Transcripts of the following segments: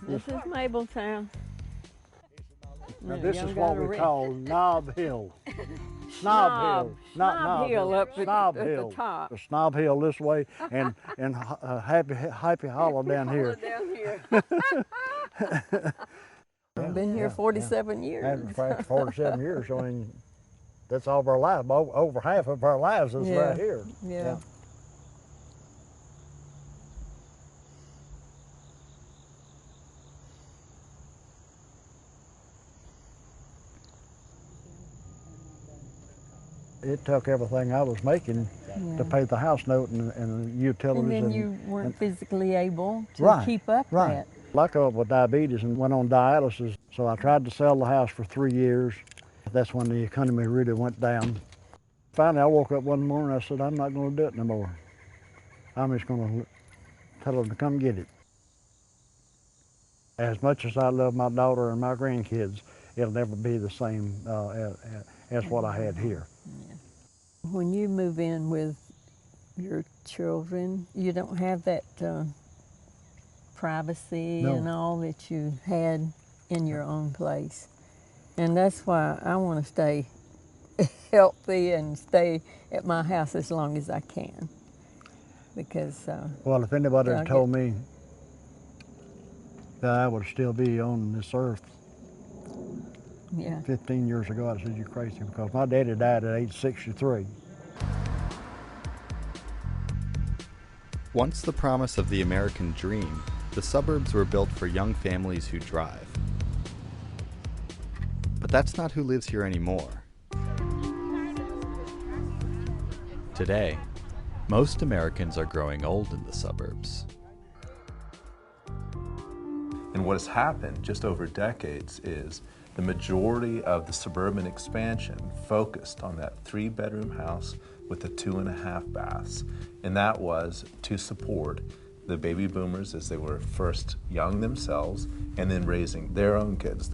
This is Mableton. Now this is what we call Knob Hill. Snob Hill, not Snob Hill up Snob at Hill. the top. The Snob Hill this way, and Happy Hollow down here. Down here. I've been here 47 years. And for 47 years, I mean, that's all of our life. Over half of our lives is right here. Yeah. It took everything I was making to pay the house note and utilities. And then you weren't physically able to keep up that. Like I was with diabetes and went on dialysis, so I tried to sell the house for 3 years. That's when the economy really went down. Finally, I woke up one morning and I said, I'm not going to do it no more. I'm just going to tell them to come get it. As much as I love my daughter and my grandkids, it'll never be the same as what I had here. Yeah. When you move in with your children, you don't have that privacy and all that you had in your own place. And that's why I want to stay healthy and stay at my house as long as I can. Because well, if anybody had told me that I would still be on this earth 15 years ago, I said, you're crazy, because my daddy died at age 63. Once the promise of the American dream, the suburbs were built for young families who drive. But that's not who lives here anymore. Today, most Americans are growing old in the suburbs. And what has happened just over decades is the majority of the suburban expansion focused on that 3-bedroom house with the 2.5 baths. And that was to support the baby boomers as they were first young themselves and then raising their own kids.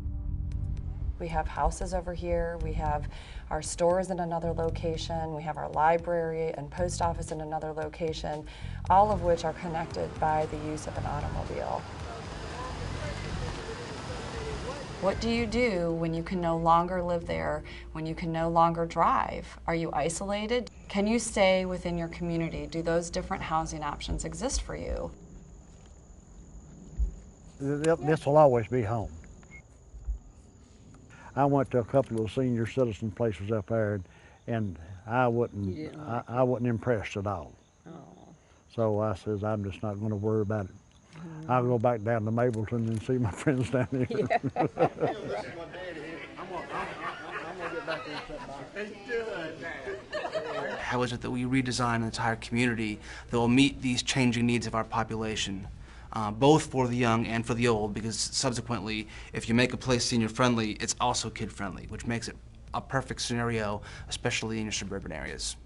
We have houses over here, we have our stores in another location, we have our library and post office in another location, all of which are connected by the use of an automobile. What do you do when you can no longer live there, when you can no longer drive? Are you isolated? Can you stay within your community? Do those different housing options exist for you? This will always be home. I went to a couple of senior citizen places up there, and I wasn't impressed at all. Oh. So I says, I'm just not going to worry about it. I'll go back down to Mableton and see my friends down here. Yeah. How is it that we redesign an entire community that will meet these changing needs of our population, both for the young and for the old, because subsequently, if you make a place senior-friendly, it's also kid-friendly, which makes it a perfect scenario, especially in your suburban areas.